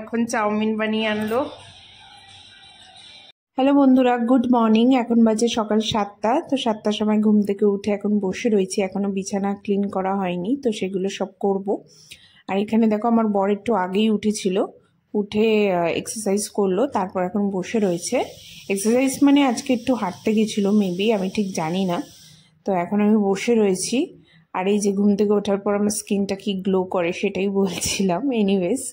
এখন চাউমিন বানিয়ে আনলো। হ্যালো বন্ধুরা, গুড মর্নিং। এখন বাজে সকাল 7টা। তো 7টার সময় ঘুম থেকে উঠে এখন বসে রয়েছি। এখনো বিছানা ক্লিন করা হয়নি, তো সেগুলো সব করব। আর এখানে দেখো আমার বর একটু আগেই উঠেছিল, উঠে এক্সারসাইজ করলো, তারপর এখন বসে রয়েছে। এক্সারসাইজ মানে আজকে একটু হাঁটতে গেছিলো মেবি, আমি ঠিক জানি না। তো এখন আমি বসে রয়েছি। আর এই যে ঘুম থেকে ওঠার পর আমার স্কিনটা কি গ্লো করে সেটাই বলছিলাম। এনিওয়েজ,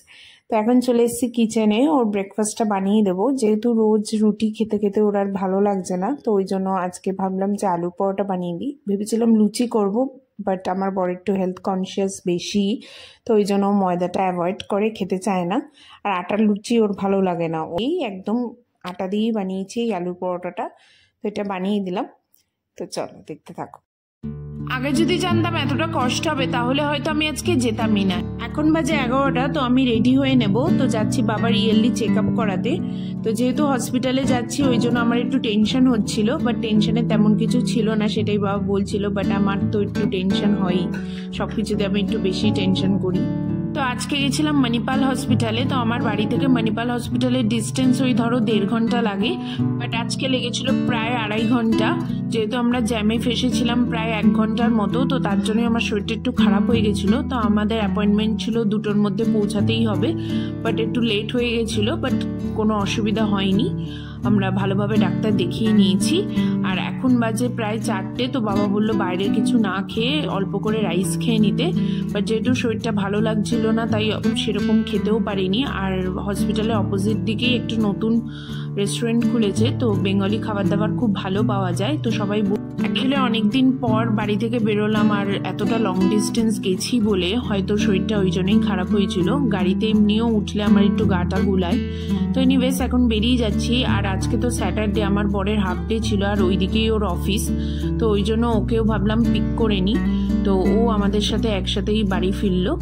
তো এখন চলে এসেছি কিচেনে, ওর ব্রেকফাস্টটা বানিয়ে দেবো। যেহেতু রোজ রুটি খেতে খেতে ওর আর ভালো লাগছে না, তো ওই জন্য আজকে ভাবলাম যে আলুর পরোটা বানিয়ে দিই। ভেবেছিলাম লুচি করব, বাট আমার বড় একটু হেলথ কনসিয়াস বেশি, তো ওই জন্য ময়দাটা অ্যাভয়েড করে, খেতে চায় না। আর আটার লুচি ওর ভালো লাগে না, ওই একদম আটা দিয়েই বানিয়েছি এই আলুর পরোটাটা। তো এটা বানিয়ে দিলাম। তো চলো দেখতে থাকো। আগে যদি জানতাম এতটা কষ্ট হবে তাহলে হয়তো আমি আজকে যেতামই না। এখন বাজে 11টা, তো আমি রেডি হয়ে নেব। তো যাচ্ছি বাবার ইয়ারলি চেক আপ করাতে। তো যেহেতু হসপিটালে যাচ্ছি ওই জন্য আমার একটু টেনশন হচ্ছিল, বাট টেনশনে তেমন কিছু ছিল না, সেটাই বাবা বলছিল। বাট আমার তো একটু টেনশন হয়ই, সব কিছুতে আমি একটু বেশি টেনশন করি। তো আজকে গেছিলাম মণিপাল হসপিটালে। তো আমার বাড়ি থেকে মণিপাল হসপিটালের ডিস্টেন্স ওই ধরো 1.5 ঘন্টা লাগে, বাট আজকে লেগেছিল প্রায় 2.5 ঘন্টা। যেহেতু আমরা জ্যামে ফেসেছিলাম প্রায় 1 ঘন্টার মতো, তো তার জন্যই আমার শরীরটা একটু খারাপ হয়ে গেছিলো। তো আমাদের অ্যাপয়েন্টমেন্ট ছিল 2টোর মধ্যে পৌঁছাতেই হবে, বাট একটু লেট হয়ে গেছিলো। বাট কোনো অসুবিধা হয়নি, আমরা ভালোভাবে ডাক্তার দেখিয়ে নিয়েছি। আর এখন বাজে প্রায় 4টে। তো বাবা বললো বাইরের কিছু না খেয়ে অল্প করে রাইস খেয়ে নিতে, বাট যেহেতু শরীরটা ভালো লাগছিল না তাই সেরকম খেতেও পারিনি। আর হসপিটালের অপোজিট দিকেই একটু নতুন রেস্টুরেন্ট খুলেছে, তো বেঙ্গলি খাবার দাবার খুব ভালো পাওয়া যায়। তো সবাই অ্যাকচুয়ালি অনেকদিন পর বাড়ি থেকে বেরোলাম, আর এতটা লং ডিস্টেন্স গেছি বলে হয়তো শরীরটা ওই জন্যই খারাপ হয়েছিল। গাড়িতে এমনিও উঠলে আমার একটু গাটা গুলায়। তো এনিওয়েজ এখন বেরিয়ে যাচ্ছি। আর আজকে তো স্যাটারডে, আমার বরের হাফ ডে ছিল, আর ওইদিকেই ওর অফিস, তো ওই জন্য ওকেও ভাবলাম পিক করে নিই। তো ও আমাদের সাথে একসাথেই বাড়ি ফিরলো।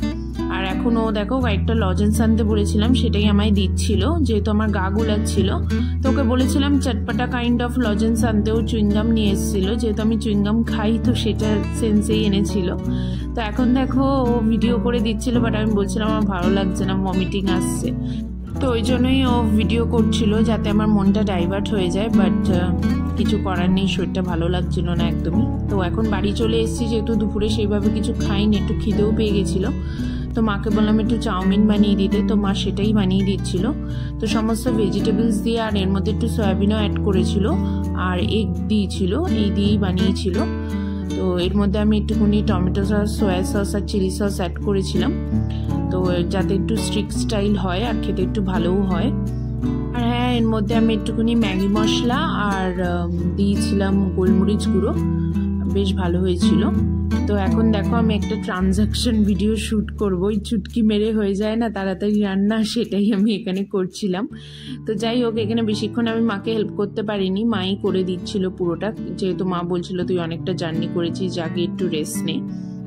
আর এখন ও দেখো কয়েকটা লজেন্স আনতে বলেছিলাম, সেটাই আমায় দিচ্ছিল, যেহেতু আমার গা গুলাচ্ছিল। তো ওকে বলেছিলাম চটপটা কাইন্ড অফ লজেন্স আনতে, ও চুইংগাম নিয়ে এসেছিল, যেহেতু আমি চুইংগাম খাই, তো সেটা সেন্সেই এনেছিল। তো এখন দেখো ও ভিডিও করে দিচ্ছিল, বাট আমি বলছিলাম আমার ভালো লাগছে না, ভমিটিং আসছে। তো ওই জন্যই ও ভিডিও করছিল যাতে আমার মনটা ডাইভার্ট হয়ে যায়, বাট কিছু করার নেই, শরীরটা ভালো লাগছিল না একদমই। তো এখন বাড়ি চলে এসেছি, যেহেতু দুপুরে সেইভাবে কিছু খাইনি, একটু খিদেও পেয়ে গেছিলো। তো মাকে বললাম একটু চাউমিন বানিয়ে দিতে, তো মা সেটাই বানিয়ে দিচ্ছিল। তো সমস্ত ভেজিটেবলস দিয়ে, আর এর মধ্যে একটু সয়াবিনও অ্যাড করেছিল, আর এগ দিয়েছিল, এই দিয়েই বানিয়েছিল। তো এর মধ্যে আমি একটুখানি টমেটো সস, সয়া সস আর চিলি সস অ্যাড করেছিলাম, তো যাতে একটু স্ট্রিক স্টাইল হয় আর খেতে একটু ভালোও হয়। আর হ্যাঁ, এর মধ্যে আমি একটুখানি ম্যাগি মশলা আর দিয়েছিলাম গোলমরিচ গুঁড়ো, বেশ ভালো হয়েছিল। তো এখন দেখো আমি একটা ট্রানজাকশন ভিডিও শ্যুট করবো, ওই চুটকি মেরে হয়ে যায় না তাড়াতাড়ি রান্না, সেটাই আমি এখানে করছিলাম। তো যাই হোক, এখানে বেশিক্ষণ আমি মাকে হেল্প করতে পারিনি, মাই করে দিচ্ছিল পুরোটা, যেহেতু মা বলছিল তুই অনেকটা জার্নি করেছিস, যাকে একটু রেস্ট নে।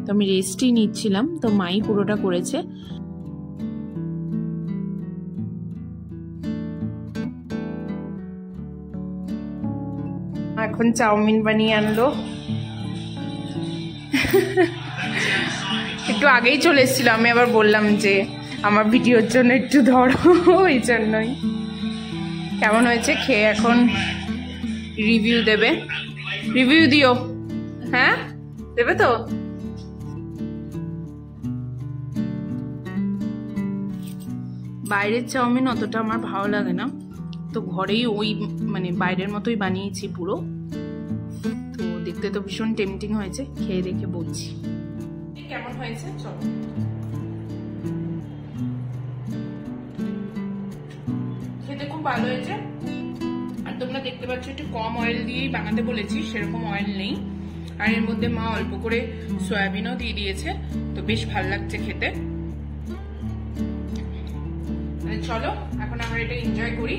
তো আমি রেস্টই নিচ্ছিলাম, তো মাই পুরোটা করেছে। এখন চাউমিন বানিয়ে আনলো। একটু আগেই চলে এসেছিল, আমি আবার বললাম যে আমার ভিডিওর জন্য একটু ধরো, ওই জন্যই। কেমন হয়েছে খেয়ে এখন রিভিউ দেবে, রিভিউ দিও। হ্যাঁ দেবে তো। বাইরের চাউমিন অতটা আমার ভালো লাগে না, তো ঘরেই ওই মানে বাইরের মতোই বানিয়েছি পুরো। তো দেখতে তো ভীষণ টেম্পটিং হয়েছে, খেয়ে দেখে বলছি কেমন হয়েছে। চলো, খেতে খুব ভালো হয়েছে। আর তোমরা দেখতে পাচ্ছ একটু কম অয়েল দিয়েই বানাতে বলেছি, সেরকম অয়েল নেই। আর এর মধ্যে মা অল্প করে সয়াবিনও দিয়ে দিয়েছে, তো বেশ ভালো লাগছে খেতে। চলো এখন আমরা এটা এনজয় করি।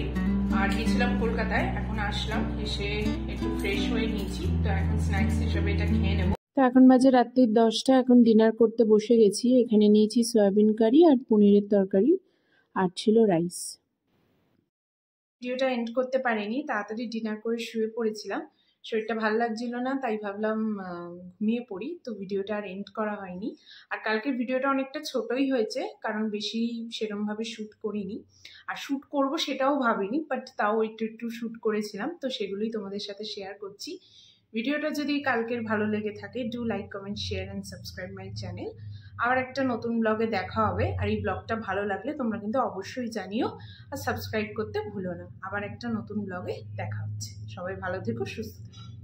আর গেছিলাম কলকাতায়, এখন আসলাম, এসে একটু ফ্রেশ হয়ে নিয়েছি, তো এখন স্ন্যাক্স হিসেবে এটা খেয়ে নেবো। তো এখন বাজে রাত্রি 10টা, এখন ডিনার করতে বসে গেছি। এখানে নিয়েছি সয়াবিন কারি আর পনিরের তরকারি, আর ছিল রাইস। ভিডিওটা এন্ড করতে পারিনি, তাড়াতাড়ি ডিনার করে শুয়ে পড়েছিলাম। শরীরটা ভালো লাগছিল না, তাই ভাবলাম ঘুমিয়ে পড়ি। তো ভিডিওটা আর এন্ড করা হয়নি। আর কালকের ভিডিওটা অনেকটা ছোটই হয়েছে, কারণ বেশি সেরমভাবে শ্যুট করিনি। আর শ্যুট করব সেটাও ভাবিনি, বাট তাও একটু একটু শ্যুট করেছিলাম, তো সেগুলোই তোমাদের সাথে শেয়ার করছি। ভিডিওটা যদি কালকের ভালো লেগে থাকে, do like, comment, share and subscribe my channel. আবার একটা নতুন ব্লগে দেখা হবে। আর এই ব্লগটা ভালো লাগলে তোমরা কিন্তু অবশ্যই জানিও, আর সাবস্ক্রাইব করতে ভুলো না। আবার একটা নতুন ব্লগে দেখা হচ্ছে। সবাই ভালো থেকো, সুস্থ থেকো।